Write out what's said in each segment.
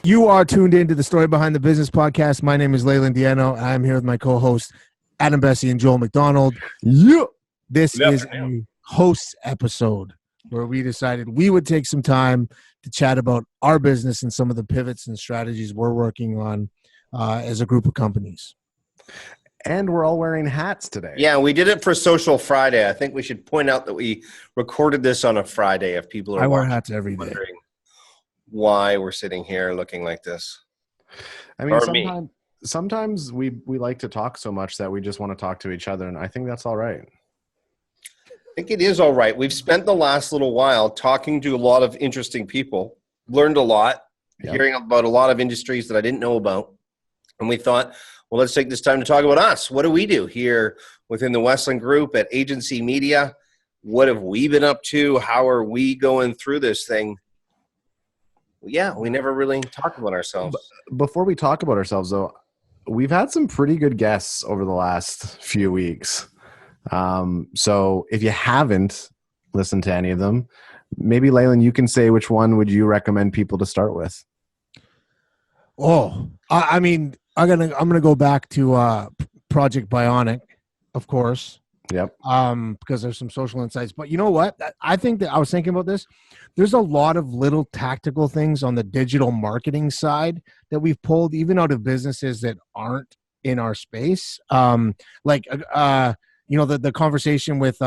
You are tuned into the Story Behind the Business podcast. My name is Leland. I'm here with my co-hosts, Adam Bessie and Joel McDonald. Yeah. This is a hosts episode where we decided we would take some time to chat about our business and some of the pivots and strategies we're working on as a group of companies. And we're all wearing hats today. Yeah, we did it for Social Friday. I think we should point out that we recorded this on a Friday if people are I wear hats every day. Wondering why we're sitting here looking like this. I mean, sometimes we like to talk so much that we just want to talk to each other, and I think that's all right. I think it is all right. We've spent the last little while talking to a lot of interesting people, learned a lot, hearing about a lot of industries that I didn't know about, and we thought, well, let's take this time to talk about us. What do we do here within the Westlund Group at agency.media? What have we been up to? How are we going through this thing? Yeah, we never really talk about ourselves. Before we talk about ourselves, though, we've had some pretty good guests over the last few weeks. So if you haven't listened to any of them, maybe, Leland, you can say which one would you recommend people to start with? Oh, I mean, I'm gonna go back to Project Bionic, of course. Yep. Because there's some social insights. But you know what? I think that I was thinking about this. There's a lot of little tactical things on the digital marketing side that we've pulled even out of businesses that aren't in our space. The conversation with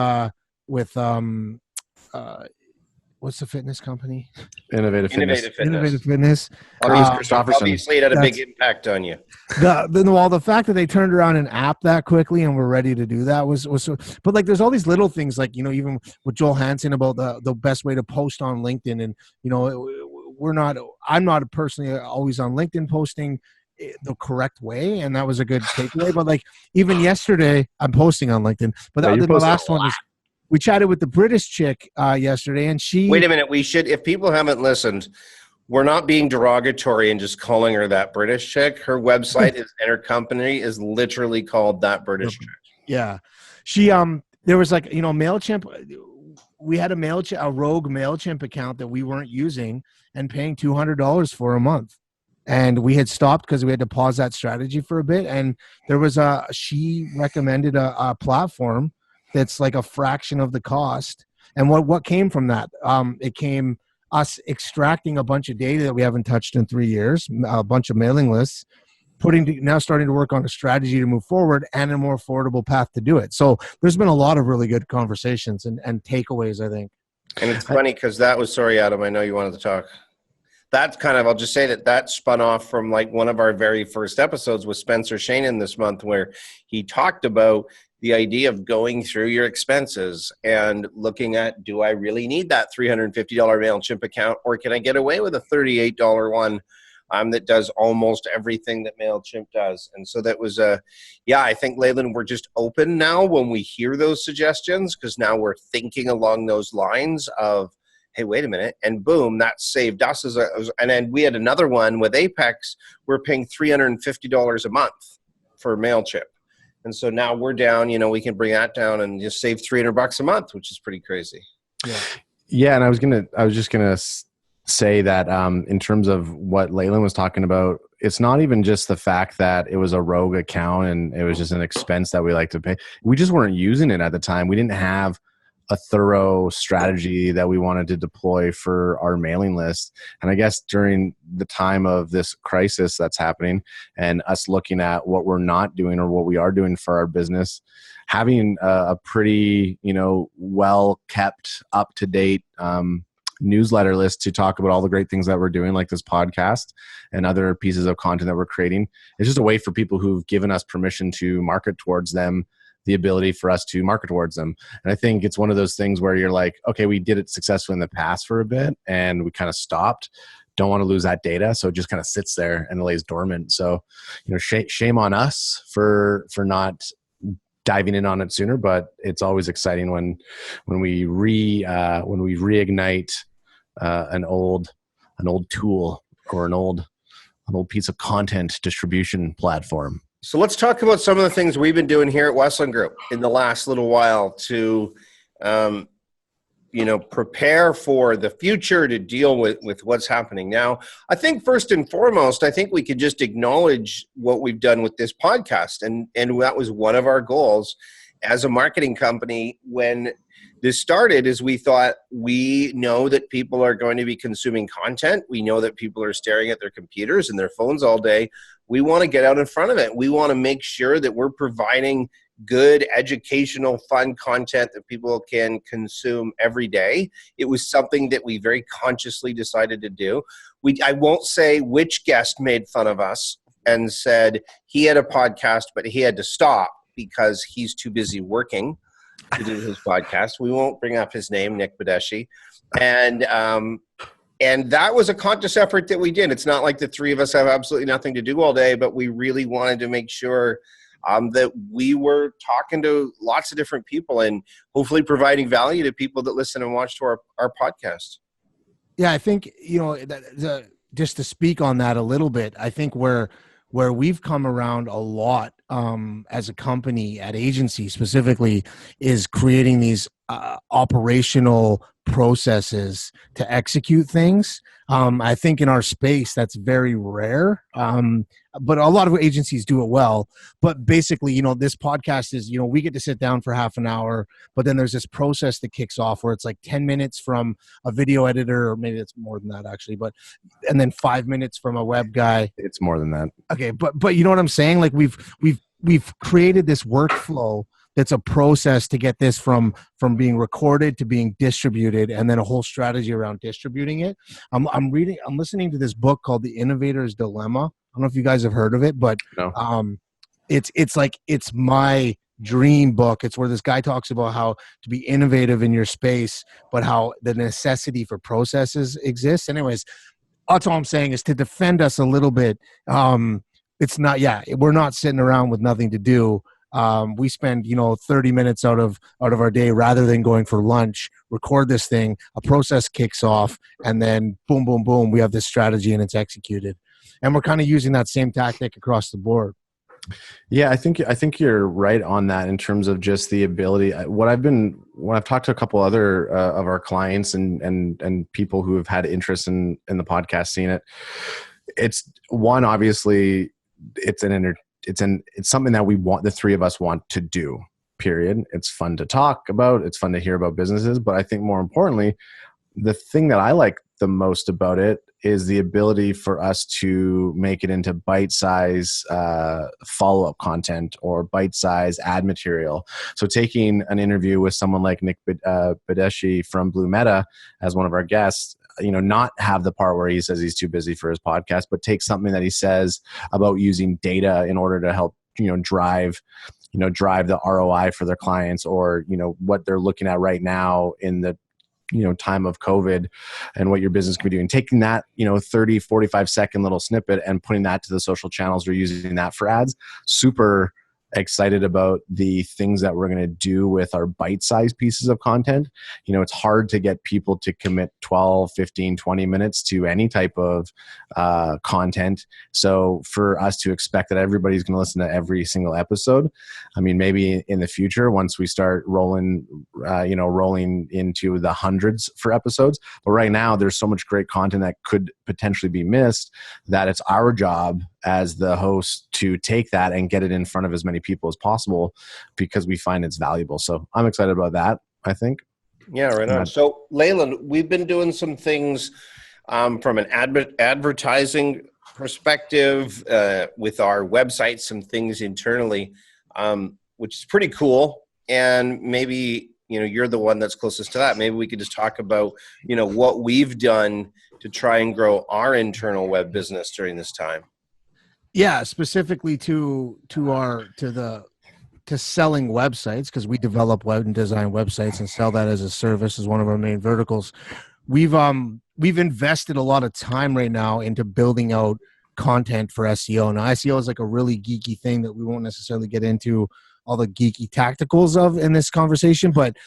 what's the fitness company? Innovative Fitness. Obviously, it had a big impact on you. The fact that they turned around an app that quickly and were ready to do that was so. But like, there's all these little things, like, you know, even with Joel Hansen about the best way to post on LinkedIn, and you know, I'm not personally always on LinkedIn posting the correct way, and that was a good takeaway. But like, even yesterday, I'm posting on LinkedIn. But the last one is. We chatted with the British chick yesterday, and she... Wait a minute. We should, if people haven't listened, we're not being derogatory and just calling her that British chick. Her website and her company is literally called That British Chick. Yeah. She, there was like, you know, MailChimp. We had a rogue MailChimp account that we weren't using and paying $200 for a month. And we had stopped because we had to pause that strategy for a bit. And there was she recommended a platform that's like a fraction of the cost. And what came from that? It came us extracting a bunch of data that we haven't touched in 3 years, a bunch of mailing lists, now starting to work on a strategy to move forward and a more affordable path to do it. So there's been a lot of really good conversations and takeaways, I think. And it's funny because that was, sorry, Adam, I know you wanted to talk. That's kind of, I'll just say that spun off from like one of our very first episodes with Spencer Shannon this month, where he talked about the idea of going through your expenses and looking at, do I really need that $350 MailChimp account, or can I get away with a $38 one that does almost everything that MailChimp does? And so that was I think, Leland, we're just open now when we hear those suggestions, because now we're thinking along those lines of, hey, wait a minute, and boom, that saved us and then we had another one with Apex. We're paying $350 a month for MailChimp. And so now we're down, you know, we can bring that down and just save $300 a month, which is pretty crazy. Yeah. And I was just going to say that in terms of what Leland was talking about, it's not even just the fact that it was a rogue account and it was just an expense that we like to pay. We just weren't using it at the time. We didn't have a thorough strategy that we wanted to deploy for our mailing list. And I guess during the time of this crisis that's happening and us looking at what we're not doing or what we are doing for our business, having a pretty, you know, well kept, up to date newsletter list to talk about all the great things that we're doing, like this podcast and other pieces of content that we're creating. It's just a way for people who've given us permission to market towards them, the ability for us to market towards them. And I think it's one of those things where you're like, okay, we did it successfully in the past for a bit and we kind of stopped. Don't want to lose that data. So it just kind of sits there and lays dormant. So, you know, shame on us for not diving in on it sooner, but it's always exciting when we reignite an old tool or an old piece of content distribution platform. So let's talk about some of the things we've been doing here at Westlund Group in the last little while to prepare for the future, to deal with what's happening now. I think first and foremost, I think we could just acknowledge what we've done with this podcast. And that was one of our goals as a marketing company when this started, is we thought, we know that people are going to be consuming content. We know that people are staring at their computers and their phones all day. We want to get out in front of it. We want to make sure that we're providing good, educational, fun content that people can consume every day. It was something that we very consciously decided to do. I won't say which guest made fun of us and said he had a podcast, but he had to stop because he's too busy working to do his podcast. We won't bring up his name, Nick Badeshi. And that was a conscious effort that we did. It's not like the three of us have absolutely nothing to do all day, but we really wanted to make sure that we were talking to lots of different people and hopefully providing value to people that listen and watch to our podcast. Yeah, I think, just to speak on that a little bit, I think where we've come around a lot as a company, at agency specifically, is creating these operational processes to execute things. I think in our space that's very rare, but a lot of agencies do it well. But basically, this podcast is, we get to sit down for half an hour, but then there's this process that kicks off where it's like 10 minutes from a video editor, or maybe it's more than that actually, and then 5 minutes from a web guy. It's more than that. Okay, but you know what I'm saying? Like we've created this workflow that's a process to get this from being recorded to being distributed, and then a whole strategy around distributing it. I'm listening to this book called The Innovator's Dilemma. I don't know if you guys have heard of it, but no. It's my dream book. It's where this guy talks about how to be innovative in your space, but how the necessity for processes exists. Anyways, that's all I'm saying, is to defend us a little bit. It's not, we're not sitting around with nothing to do. We spend 30 minutes out of our day, rather than going for lunch, record this thing, a process kicks off, and then boom, boom, boom, we have this strategy and it's executed. And we're kind of using that same tactic across the board. Yeah, I think you're right on that in terms of just the ability. When I've talked to a couple other of our clients and people who have had interest in the podcast scene, it's one, obviously it's something that the three of us want to do, period. It's fun to talk about. It's fun to hear about businesses. But I think more importantly, the thing that I like the most about it is the ability for us to make it into bite-size follow-up content or bite-size ad material. So taking an interview with someone like Nick Badeshi from Blue Meta as one of our guests, not have the part where he says he's too busy for his podcast, but take something that he says about using data in order to help, drive the ROI for their clients, or, what they're looking at right now in the, time of COVID and what your business can be doing. Taking that, 30, 45 second little snippet and putting that to the social channels or using that for ads. Super excited about the things that we're going to do with our bite-sized pieces of content. It's hard to get people to commit 12, 15, 20 minutes to any type of content. So for us to expect that everybody's going to listen to every single episode, maybe in the future, once we start rolling into the hundreds for episodes. But right now, there's so much great content that could potentially be missed, that it's our job as the host to take that and get it in front of as many people as possible, because we find it's valuable. So I'm excited about that, I think. Yeah, right on. So Leland, we've been doing some things from an advertising perspective with our website, some things internally, which is pretty cool. And maybe, you're the one that's closest to that. Maybe we could just talk about, what we've done to try and grow our internal web business during this time. Yeah, specifically to selling websites, because we develop web and design websites and sell that as a service as one of our main verticals. We've invested a lot of time right now into building out content for SEO. Now, SEO is like a really geeky thing that we won't necessarily get into all the geeky tacticals of in this conversation, but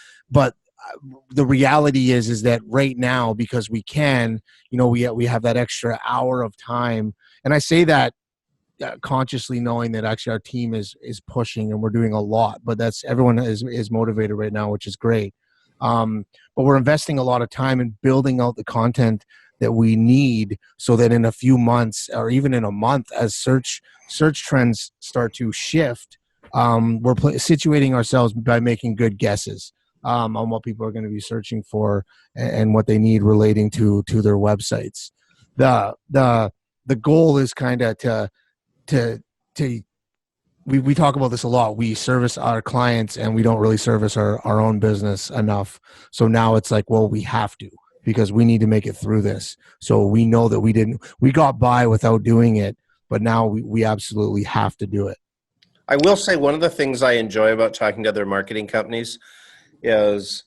the reality is that right now, because we can, we have that extra hour of time, and I say that consciously knowing that actually our team is pushing and we're doing a lot, but everyone is motivated right now, which is great. But we're investing a lot of time in building out the content that we need so that in a few months or even in a month, as search trends start to shift, we're situating ourselves by making good guesses on what people are going to be searching for and what they need relating to their websites. The goal is kind of to we talk about this a lot. We service our clients and we don't really service our own business enough. So now it's like, well, we have to, because we need to make it through this. So we know that we got by without doing it, but now we absolutely have to do it. I will say one of the things I enjoy about talking to other marketing companies is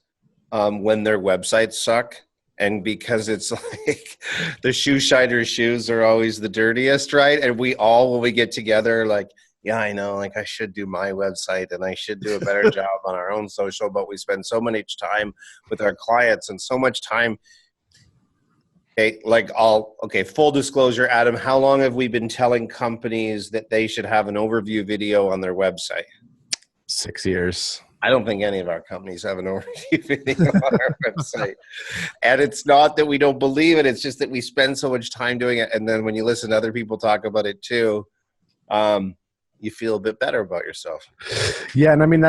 when their websites suck. And because it's like the shoe shiner's shoes are always the dirtiest, right? And we all, when we get together, like, yeah, I know, like I should do my website and I should do a better job on our own social, but we spend so much time with our clients and so much time. Okay, full disclosure, Adam, how long have we been telling companies that they should have an overview video on their website? 6 years. I don't think any of our companies have an overview video on our website. And it's not that we don't believe it. It's just that we spend so much time doing it. And then when you listen to other people talk about it too, you feel a bit better about yourself. Yeah. And I mean,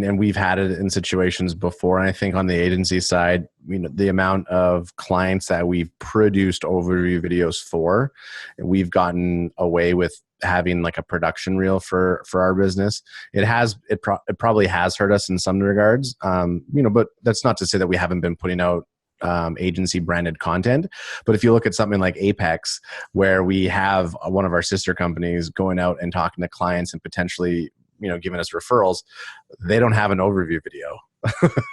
and we've had it in situations before. And I think on the agency side, the amount of clients that we've produced overview videos for, we've gotten away with having like a production reel for our business. It probably has hurt us in some regards, but that's not to say that we haven't been putting out agency branded content. But if you look at something like Apex, where we have one of our sister companies going out and talking to clients and potentially, giving us referrals, they don't have an overview video.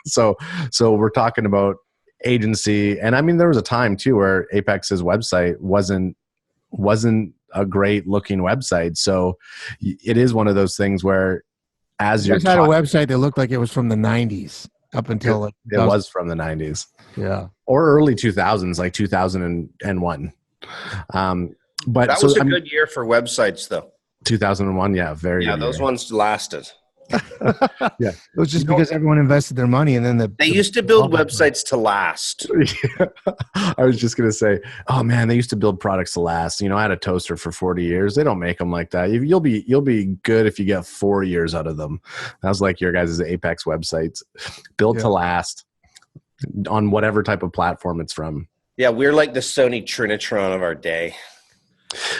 So we're talking about agency. And I mean, there was a time too where Apex's website wasn't a great looking website. So it is one of those things where as you guys had a website that looked like it was from the 90s up until it was from the 90s. Yeah. Or early 2000s, like 2001. But that was a good year for websites though. 2001. Yeah. Very good those year. Ones lasted. Yeah. It was just because everyone invested their money and then they used to build websites to last. Yeah. I was just going to say, oh man, they used to build products to last. I had a toaster for 40 years. They don't make them like that. You'll be good if you get 4 years out of them. That was like your guys' Apex websites built to last on whatever type of platform it's from. Yeah. We're like the Sony Trinitron of our day.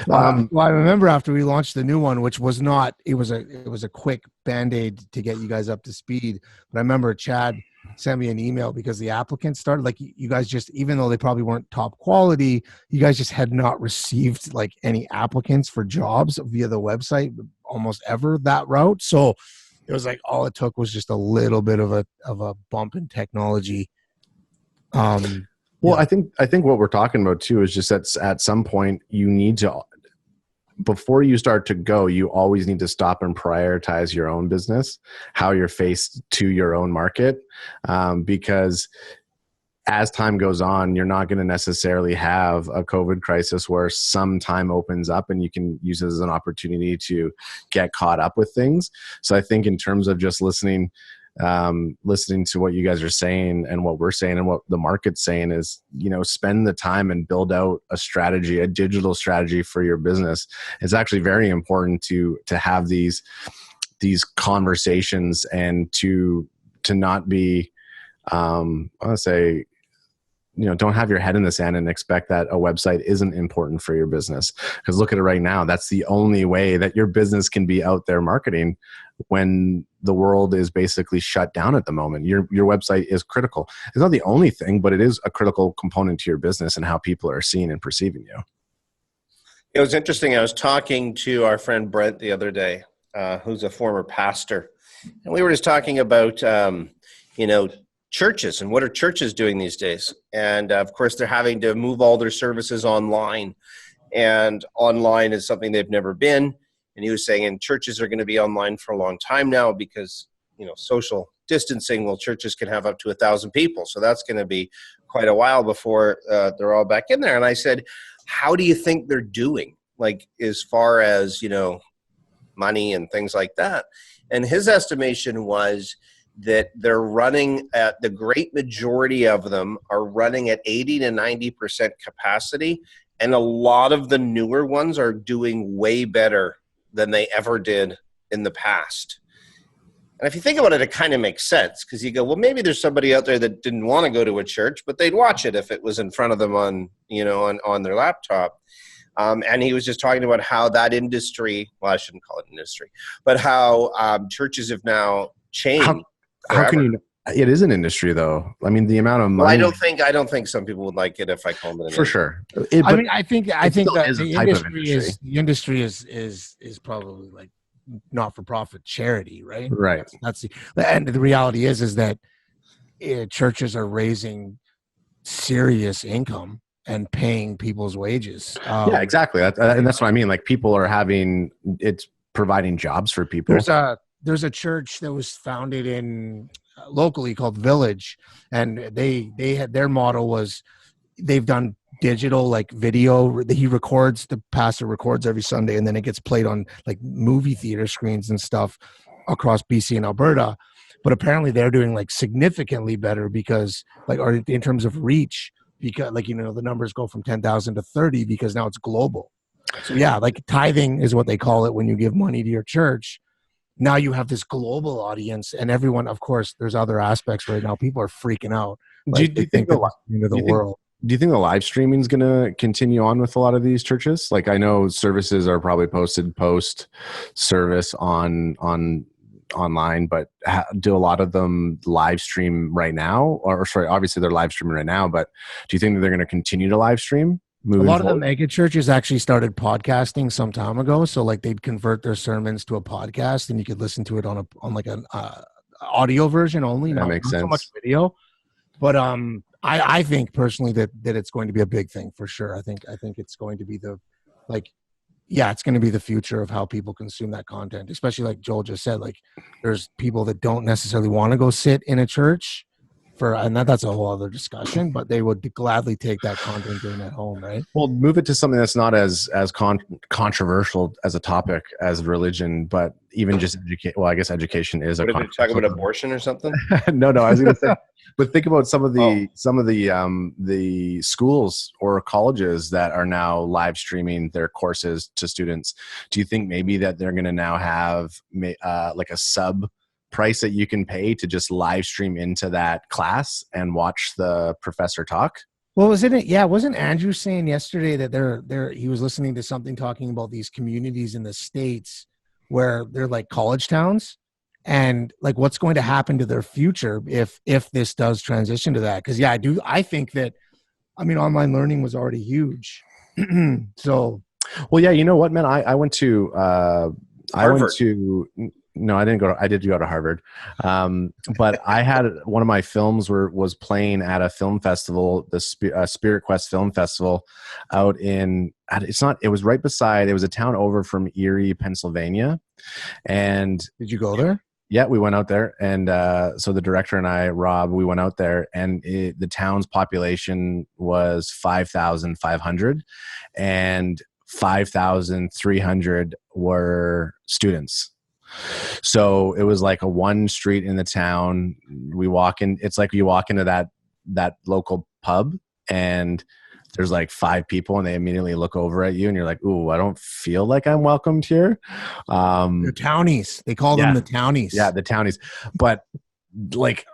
Well, I remember after we launched the new one, which was not, it was a quick Band-Aid to get you guys up to speed. But I remember Chad sent me an email because the applicants started, like, you guys just, even though they probably weren't top quality, you guys just had not received like any applicants for jobs via the website almost ever that route. So it was like, all it took was just a little bit of a bump in technology. Well, I think what we're talking about too is just at some point you need to, before you start to go, you always need to stop and prioritize your own business, how you're faced to your own market, because as time goes on, you're not going to necessarily have a COVID crisis where some time opens up and you can use it as an opportunity to get caught up with things. So I think in terms of just listening to what you guys are saying and what we're saying and what the market's saying is, spend the time and build out a strategy, a digital strategy for your business. It's actually very important to have these conversations and to not be, I want to say, don't have your head in the sand and expect that a website isn't important for your business. Because look at it right now. That's the only way that your business can be out there marketing when the world is basically shut down at the moment. Your website is critical. It's not the only thing, but it is a critical component to your business and how people are seeing and perceiving you. It was interesting. I was talking to our friend Brent the other day, who's a former pastor. And we were just talking about, churches and what are churches doing these days. And of course, they're having to move all their services online. And online is something they've never been. And he was saying, and churches are going to be online for a long time now because, social distancing, well, churches can have up to 1,000 people. So that's going to be quite a while before they're all back in there. And I said, how do you think they're doing? Like, as far as, money and things like that. And his estimation was that they're running at, the great majority of them are running at 80 to 90% capacity. And a lot of the newer ones are doing way better than they ever did in the past. And if you think about it, it kind of makes sense, because you go, well, maybe there's somebody out there that didn't want to go to a church, but they'd watch it if it was in front of them on, on their laptop. And he was just talking about how that industry, well, I shouldn't call it industry, but how churches have now changed. How can you? It is an industry, though. I mean, the amount of money. Well, I don't think some people would like it if I called it an for sure. I think that the industry is probably like not-for-profit charity, right? Right. And the reality is that churches are raising serious income and paying people's wages. Yeah, exactly. And that's what I mean. Like, people are it's providing jobs for people. There's a church that was founded in locally called Village, and they had, their motto was, they've done digital, like video. The pastor records every Sunday, and then it gets played on like movie theater screens and stuff across BC and Alberta. But apparently they're doing like significantly better because or in terms of reach, because the numbers go from 10,000 to 30 because now it's global. So yeah, like tithing is what they call it when you give money to your church. Now you have this global audience, and everyone, of course, there's other aspects right now. People are freaking out. Do you think the live streaming is going to continue on with a lot of these churches? Like, I know services are probably posted post service online, but do a lot of them live stream right now? Or sorry, obviously they're live streaming right now, but do you think that they're going to continue to live stream? A lot of the mega churches actually started podcasting some time ago. So like they'd convert their sermons to a podcast, and you could listen to it on an audio version only. That makes sense. So much video. But I think personally that it's going to be a big thing for sure. I think it's going to be it's going to be the future of how people consume that content, especially like Joel just said, like there's people that don't necessarily want to go sit in a church and that's a whole other discussion, but they would gladly take that content in at home, right? Well, move it to something that's not as controversial as a topic as religion, but even just I guess education is a. Talk about abortion or something? No, I was going to say, but think about some of the schools or colleges that are now live streaming their courses to students. Do you think maybe that they're going to now have like a sub price that you can pay to just live stream into that class and watch the professor talk? Well, wasn't Andrew saying yesterday that he was listening to something talking about these communities in the States where they're like college towns, and like what's going to happen to their future if this does transition to that? Because I think that, online learning was already huge. So, well, yeah, you know what, man, I went to Harvard. No, I didn't go. I did go to Harvard, but I had one of my films was playing at a film festival, the Spirit Quest Film Festival, out in. It was right beside. It was a town over from Erie, Pennsylvania, and did you go there? Yeah, we went out there, and so the director and I, Rob, we went out there, and the town's population was 5,500, and 5,300 were students. So it was like a one street in the town. We walk in, it's like you walk into that local pub, and there's like 5 people, and they immediately look over at you, and you're like, ooh, I don't feel like I'm welcomed here. The Townies. They call them the Townies. Yeah, the Townies. But like,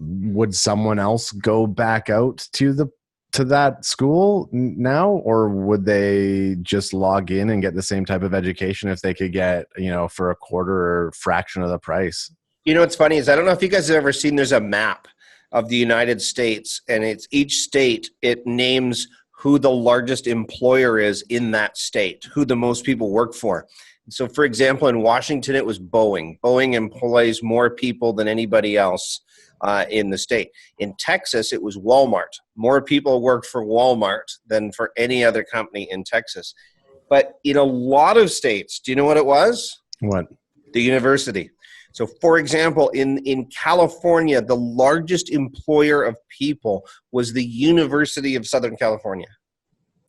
would someone else go back out to that school now, or would they just log in and get the same type of education if they could get, for a quarter or fraction of the price? What's funny is, I don't know if you guys have ever seen, there's a map of the United States, and it's each state, it names who the largest employer is in that state, who the most people work for. So for example, in Washington, it was Boeing. Boeing employs more people than anybody else in the state. In Texas, it was Walmart. More people worked for Walmart than for any other company in Texas. But in a lot of states, do you know what it was? What? The university. So for example, in California, the largest employer of people was the University of Southern California.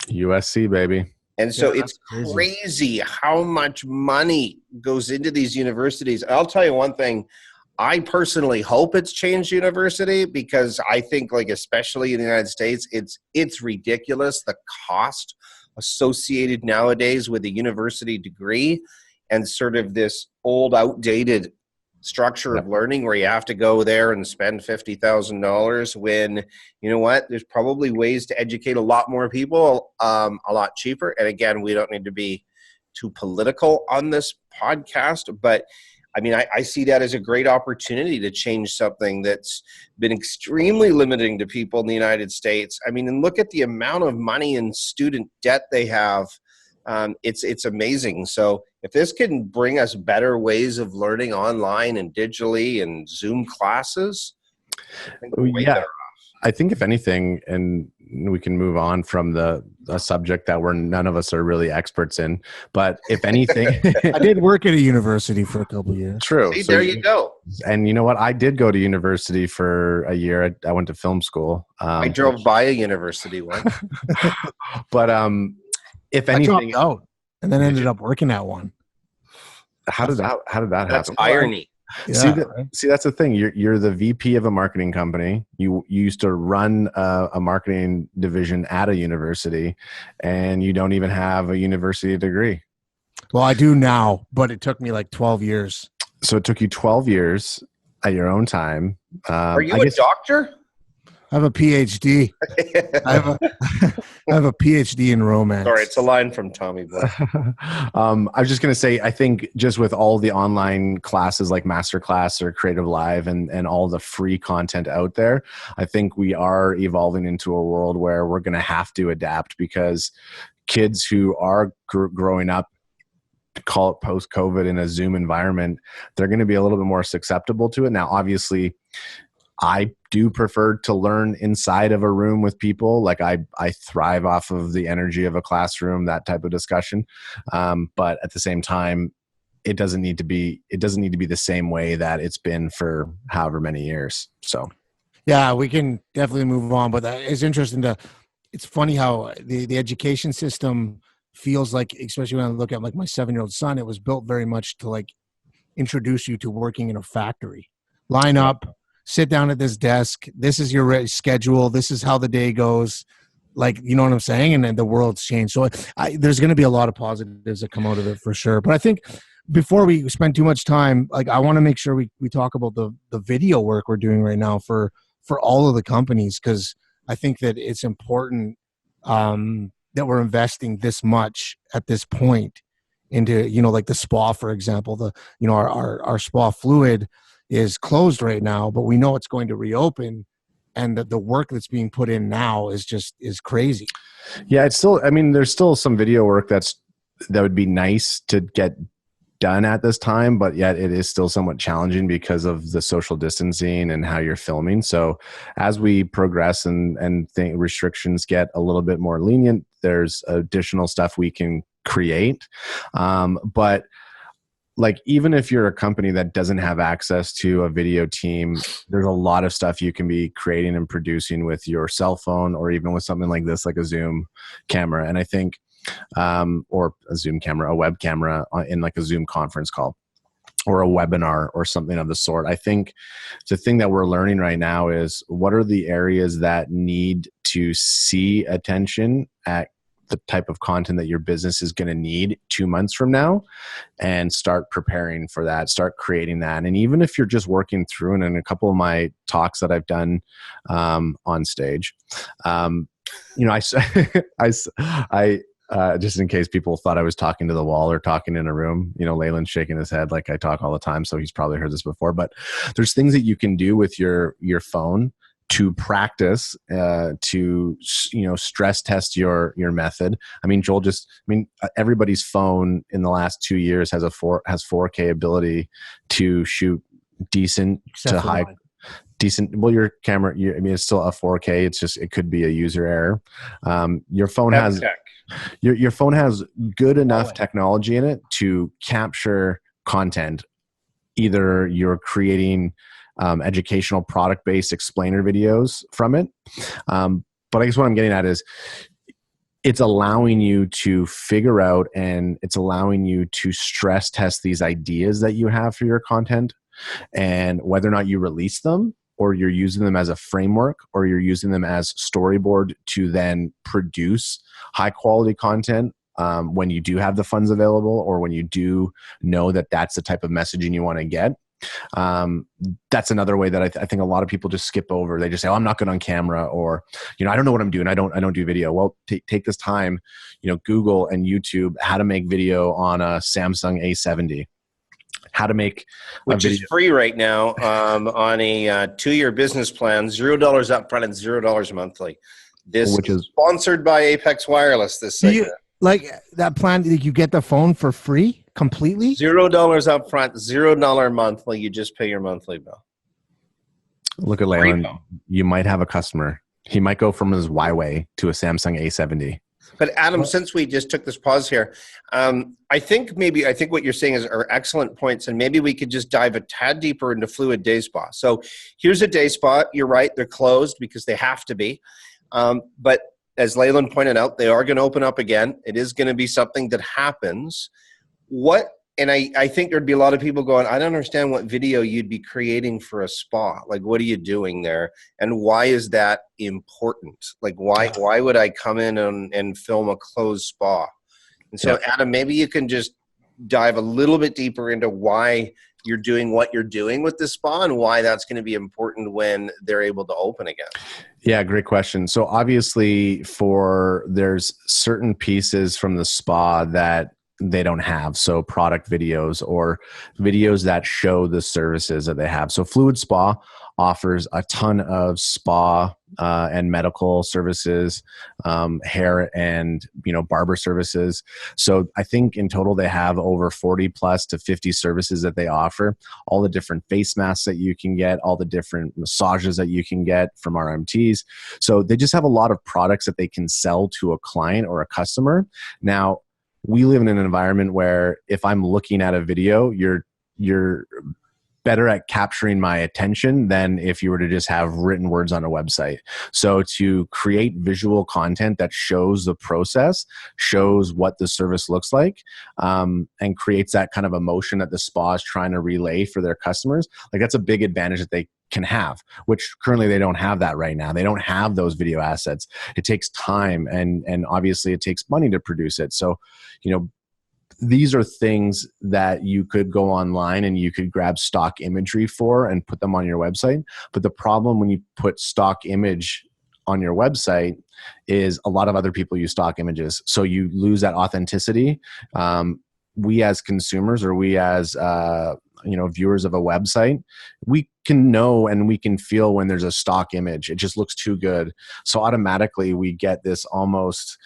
USC, baby. And so it's crazy how much money goes into these universities. I'll tell you one thing. I personally hope it's changed university, because I think, like, especially in the United States, it's ridiculous, the cost associated nowadays with a university degree, and sort of this old, outdated structure of learning where you have to go there and spend $50,000, when, you know what, there's probably ways to educate a lot more people a lot cheaper. And again, we don't need to be too political on this podcast, but I mean, I see that as a great opportunity to change something that's been extremely limiting to people in the United States. I mean, and look at the amount of money and student debt they have. It's amazing. So if this can bring us better ways of learning online and digitally and Zoom classes, I think we're way better. I think if anything, and we can move on from a subject that none of us are really experts in, but if anything, I did work at a university for a couple of years. True. See, there you go. And you know what? I did go to university for a year. I went to film school. I drove by a university once. But if anything, I dropped out and then ended up working at one. How did that happen? That's irony. Yeah, see, that's the thing. You're the VP of a marketing company. You used to run a marketing division at a university, and you don't even have a university degree. Well, I do now, but it took me like 12 years. So it took you 12 years at your own time. Are you a doctor? I have a PhD. I have a PhD in romance. Sorry, it's a line from Tommy Boy. I was just going to say, I think just with all the online classes like Masterclass or Creative Live and all the free content out there, I think we are evolving into a world where we're going to have to adapt, because kids who are growing up, call it post-COVID, in a Zoom environment, they're going to be a little bit more susceptible to it. Now, obviously, I do prefer to learn inside of a room with people. Like I thrive off of the energy of a classroom, that type of discussion. But at the same time, it doesn't need to be the same way that it's been for however many years. So, yeah, we can definitely move on. But it's interesting it's funny how the education system feels like, especially when I look at like my 7-year-old son, it was built very much to like introduce you to working in a factory. Line up. Sit down at this desk. This is your schedule. This is how the day goes. Like, you know what I'm saying? And then the world's changed. So there's going to be a lot of positives that come out of it for sure. But I think before we spend too much time, like I want to make sure we talk about the video work we're doing right now for all of the companies, because I think that it's important that we're investing this much at this point into, you know, like the spa, for example, our spa fluid is closed right now, but we know it's going to reopen, and the work that's being put in now is crazy. Yeah, it's still, I mean, there's still some video work that would be nice to get done at this time, but yet it is still somewhat challenging because of the social distancing and how you're filming. So as we progress and restrictions get a little bit more lenient, there's additional stuff we can create. But like, even if you're a company that doesn't have access to a video team, there's a lot of stuff you can be creating and producing with your cell phone, or even with something like this, like a Zoom camera. And I think, or a Zoom camera, a web camera in like a Zoom conference call or a webinar or something of the sort. I think the thing that we're learning right now is, what are the areas that need to see attention at the type of content that your business is going to need 2 months from now, and start preparing for that, start creating that. And even if you're just working through, and in a couple of my talks that I've done on stage, you know, I just in case people thought I was talking to the wall or talking in a room, you know, Leland's shaking his head like I talk all the time, so he's probably heard this before. But there's things that you can do with your phone to practice, to, you know, stress test your method. I mean, Joel, everybody's phone in the last 2 years has 4K ability to shoot decent Except to for high. mine. Decent. Well, your camera, I mean, it's still a 4K. It's just, it could be a user error. Your phone has your phone has good enough technology in it to capture content. Either you're creating educational product-based explainer videos from it. But I guess what I'm getting at is, it's allowing you to figure out, and it's allowing you to stress test these ideas that you have for your content. And whether or not you release them, or you're using them as a framework, or you're using them as storyboard to then produce high quality content when you do have the funds available, or when you do know that that's the type of messaging you want to get. That's another way that I think a lot of people just skip over. They just say, "Oh, I'm not good on camera," or, I don't know what I'm doing. I don't do video. Well, take this time, Google and YouTube how to make video on a Samsung A70. How to make which is free right now on a 2-year business plan, $0 upfront and $0 monthly. This which is sponsored by Apex Wireless. This segment. Like that plan, you get the phone for free completely? $0 upfront, $0 monthly. You just pay your monthly bill. Look at Leland. You might have a customer. He might go from his Huawei to a Samsung A70. But Adam, since we just took this pause here, I think what you're saying are excellent points, and maybe we could just dive a tad deeper into Fluid Day Spa. So here's a day spa. You're right; they're closed because they have to be. But as Leland pointed out, they are going to open up again. It is going to be something that happens. And I think there'd be a lot of people going, I don't understand what video you'd be creating for a spa. Like, what are you doing there? And why is that important? Like, why would I come in and film a closed spa? And so, Adam, maybe you can just dive a little bit deeper into why you're doing what you're doing with the spa and why that's going to be important when they're able to open again. Yeah, great question. So obviously there's certain pieces from the spa that they don't have. So product videos or videos that show the services that they have. So Fluid Spa offers a ton of spa and medical services, hair and barber services. So I think in total they have over 40 plus to 50 services that they offer. All the different face masks that you can get, all the different massages that you can get from RMTs. So they just have a lot of products that they can sell to a client or a customer. Now, we live in an environment where if I'm looking at a video, you're better at capturing my attention than if you were to just have written words on a website. So to create visual content that shows the process, shows what the service looks like, and creates that kind of emotion that the spa is trying to relay for their customers, like that's a big advantage that they can have, which currently they don't have that right now. They don't have those video assets. It takes time and obviously it takes money to produce it. So, these are things that you could go online and you could grab stock imagery for and put them on your website. But the problem when you put stock image on your website is a lot of other people use stock images. So you lose that authenticity. We as consumers, or we as viewers of a website, we can know and we can feel when there's a stock image. It just looks too good. So automatically we get this almost,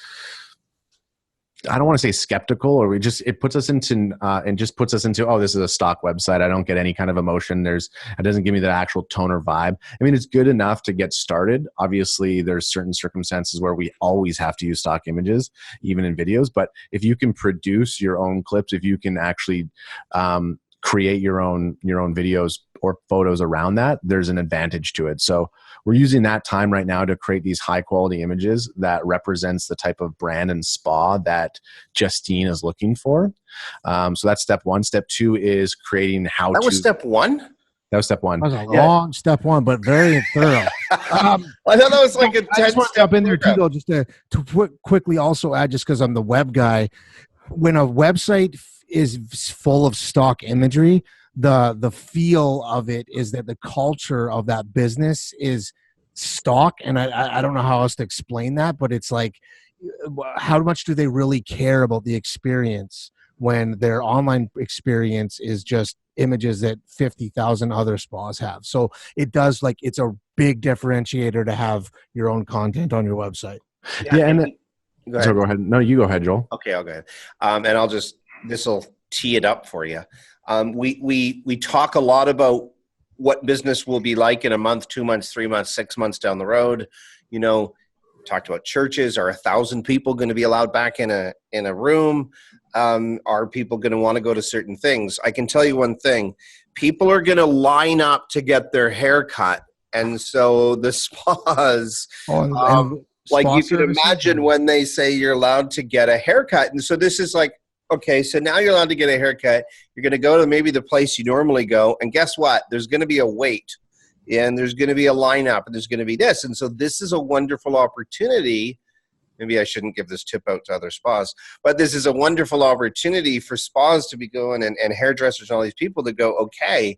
I don't want to say skeptical, or it puts us into oh, this is a stock website. I don't get any kind of emotion. It doesn't give me the actual tone or vibe. I mean, it's good enough to get started. Obviously there's certain circumstances where we always have to use stock images, even in videos. But if you can produce your own clips, if you can actually create your own videos or photos around that, there's an advantage to it. So we're using that time right now to create these high quality images that represents the type of brand and spa that Justine is looking for. So that's step one. Step two is creating how That was step one? That was step one. That was a long step one, but very thorough. I thought that was like a 10-step in there too, though, just to quickly also add, just because I'm the web guy, when a website is full of stock imagery, the feel of it is that the culture of that business is stock. And I don't know how else to explain that, but it's like, how much do they really care about the experience when their online experience is just images that 50,000 other spas have? So it does, like, it's a big differentiator to have your own content on your website. Yeah. And go ahead. No, you go ahead, Joel. Okay, I'll go ahead. And this will tee it up for you. We talk a lot about what business will be like in a month, 2 months, 3 months, 6 months down the road. Talked about churches. Are 1,000 people going to be allowed back in a room? Are people going to want to go to certain things? I can tell you one thing: people are going to line up to get their hair cut, and so the spas. Like you can imagine when they say you're allowed to get a haircut. And so this is like Okay, so now you're allowed to get a haircut. You're going to go to maybe the place you normally go, and guess what? There's going to be a wait, and there's going to be a lineup, and there's going to be this. And so this is a wonderful opportunity. Maybe I shouldn't give this tip out to other spas, but this is a wonderful opportunity for spas to be going and hairdressers and all these people to go, okay,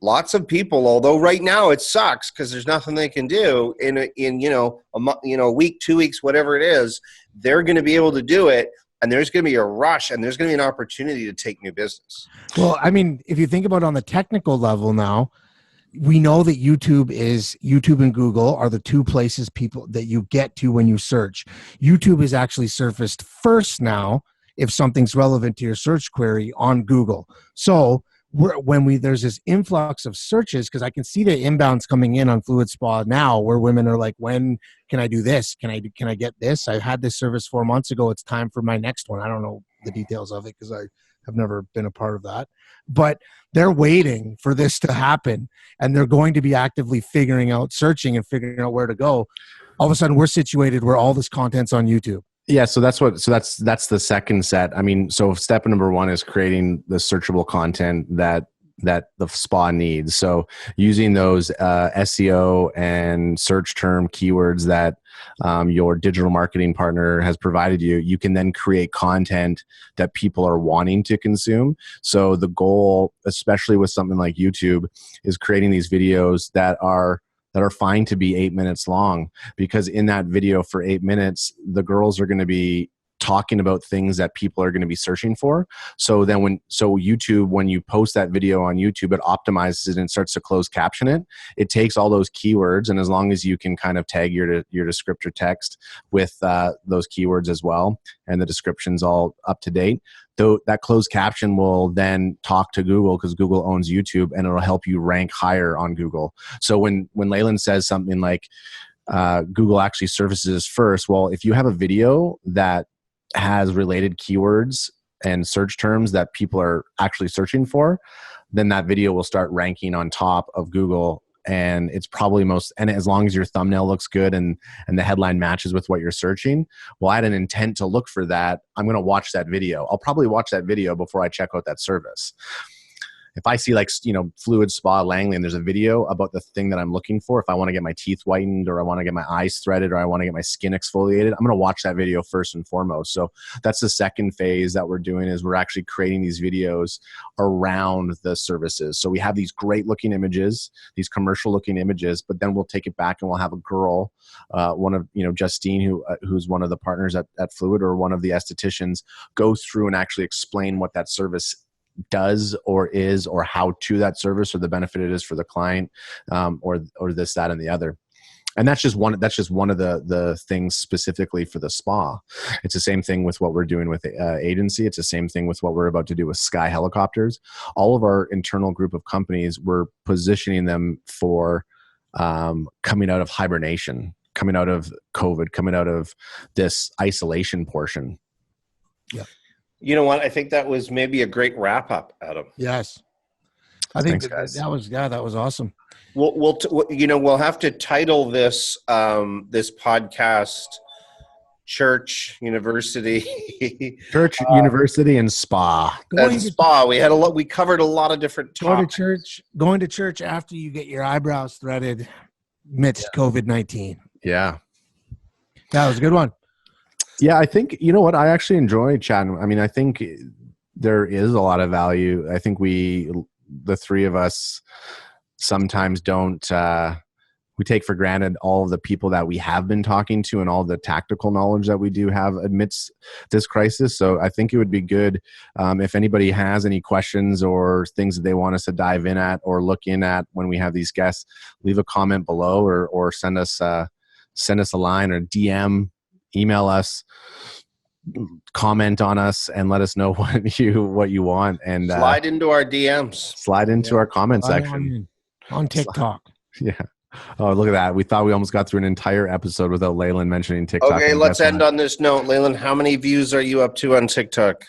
lots of people, although right now it sucks because there's nothing they can do in a week, 2 weeks, whatever it is, they're going to be able to do it. And there's going to be a rush and there's going to be an opportunity to take new business. Well, I mean, if you think about it on the technical level now, we know that YouTube and Google are the two places people that you get to when you search. YouTube is actually surfaced first now if something's relevant to your search query on Google. So there's this influx of searches, because I can see the inbounds coming in on Fluid Spa now where women are like, when can I do this? Can I get this? I had this service 4 months ago. It's time for my next one. I don't know the details of it because I have never been a part of that, but they're waiting for this to happen, and they're going to be actively figuring out, searching and figuring out where to go. All of a sudden we're situated where all this content's on YouTube. Yeah, so that's the second set. I mean, so step number one is creating the searchable content that the spa needs. So using those SEO and search term keywords that your digital marketing partner has provided you, you can then create content that people are wanting to consume. So the goal, especially with something like YouTube, is creating these videos that are fine to be 8 minutes long, because in that video for 8 minutes, the girls are going to be talking about things that people are going to be searching for. So then YouTube, when you post that video on YouTube, it optimizes it and starts to close caption it. It takes all those keywords, and as long as you can kind of tag your descriptor text with those keywords as well, and the description's all up to date, though that closed caption will then talk to Google, because Google owns YouTube, and it'll help you rank higher on Google. So when Leland says something like Google actually surfaces first, well, if you have a video that has related keywords and search terms that people are actually searching for, then that video will start ranking on top of Google. And it's probably and as long as your thumbnail looks good and the headline matches with what you're searching, well, I had an intent to look for that. I'm going to watch that video. I'll probably watch that video before I check out that service. If I see Fluid Spa Langley and there's a video about the thing that I'm looking for, if I want to get my teeth whitened, or I want to get my eyes threaded, or I want to get my skin exfoliated, I'm going to watch that video first and foremost. So that's the second phase that we're doing, is we're actually creating these videos around the services. So we have these great looking images, these commercial looking images, but then we'll take it back and we'll have a girl, one of, Justine, who's one of the partners at Fluid, or one of the estheticians, go through and actually explain what that service does or is, or how to that service, or the benefit it is for the client, or this, that, and the other. And that's just one of the things specifically for the spa. It's the same thing with what we're doing with agency. It's the same thing with what we're about to do with Sky Helicopters. All of our internal group of companies, we're positioning them for coming out of hibernation, coming out of COVID, coming out of this isolation portion. Yeah. You know what? I think that was maybe a great wrap up, Adam. Yes. I think Thanks, that was awesome. We'll have to title this this podcast Church, University. Church, University, and Spa. Spa. We covered a lot of different topics. Going to church after you get your eyebrows threaded amidst COVID-19. Yeah. That was a good one. Yeah, I think, you know what, I actually enjoy chatting. I mean, I think there is a lot of value. I think the three of us, sometimes we take for granted all of the people that we have been talking to and all the tactical knowledge that we do have amidst this crisis. So I think it would be good if anybody has any questions or things that they want us to dive in at or look in at when we have these guests, leave a comment below, or send us a line, or DM, email us, comment on us, and let us know what you want. And slide into our DMs. Slide into our comment section. On TikTok. Yeah. Oh, look at that. We thought we almost got through an entire episode without Leland mentioning TikTok. Okay, let's end on this note. Leland, how many views are you up to on TikTok?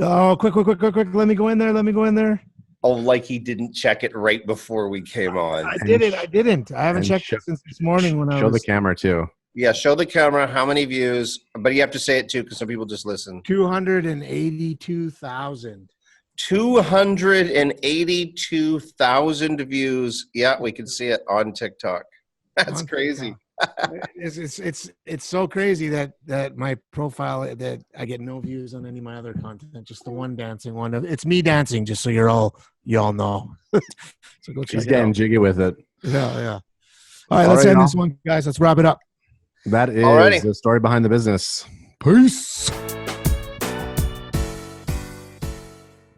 Oh, quick. Let me go in there. Oh, like he didn't check it right before we came on. I didn't. I haven't checked it since this morning when I was... Show the camera too. Yeah, show the camera how many views, but you have to say it too because some people just listen. 282,000. 282,000 views. Yeah, we can see it on TikTok. That's crazy. It's so crazy that my profile, that I get no views on any of my other content, just the one dancing one. It's me dancing, just so you all know. So go check He's it getting out. jiggy with it. Yeah. All right, let's end this one, guys. Let's wrap it up. That is Alrighty. the story behind the business. Peace.